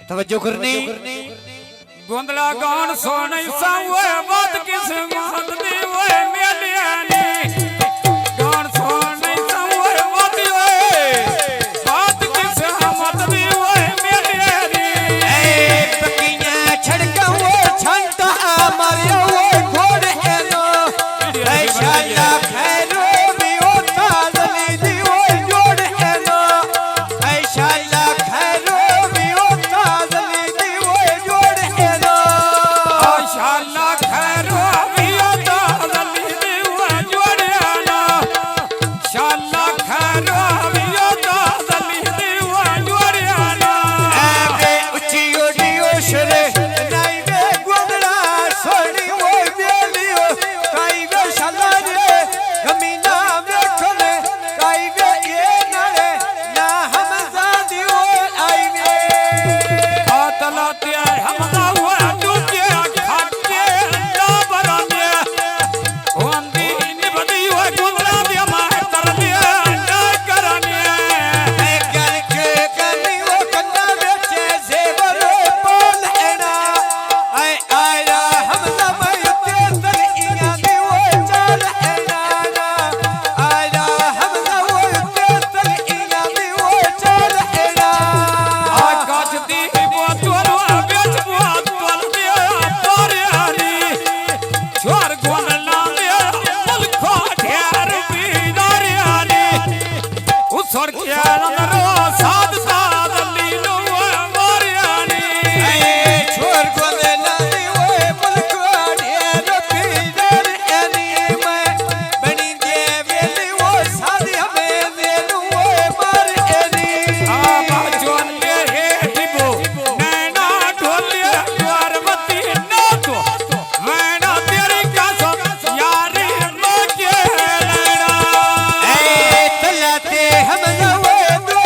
तवज्जो करनी गोंदला गान सोने सावे बात किस बात दी ओए मेलियानी गान सोने सावे बात ओए बात किस मत दी ओए मेलियानी ए पकियां छड़का वो छंटा मारियो घोड़े नो ऐ शाला खैरो भी होता जली दी ओए जोड़े नो ऐ शाला खैरो भी होता जली दी ओए जोड़े नो शाला खैरो भी होता जली दी ओए जोड़े नो शाला खैरो भी होता जली दी ओए जोड़े नो ए उची ओडियो शरे नाई वे गोदड़ा सोनी वो बेलियो काई वे शाला रे कमीना देखले काई वे ये नरे ना हम जादियो आई वे आतलाते हमदा हुआ दूजे खाते ना बराने ओंदी निबदी हुआ गोदड़ा दिया मार तर दिया ना कराने ए कर के कनी वो कन्ना बेचे जेवर बोल एना आई आया हम समय ते तन इया दी वो चल एना ना आया हम समय ते तन इया दी वो चल एना आकाश दी बोतल बेच बोतल दिया तोरियानी छोर गोदला दिया पल खो ढेर बीदारियानी उसर के अंदर साध साध लीलो मारियानी ए छोर गोदे नानी ओए पलको ढेर पीडर एनी मैं बनी दे वेली वो सादी हमें देनु ओए मार एनी आबा जोले हे डिबो नैना ढोले द्वारवती ना तो मैना तेरी कसम यारी मके लेना ए तलाते हम नवे दो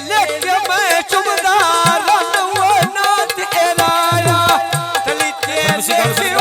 लेके मैं चुमदार वो नाथ एराया तली तेरे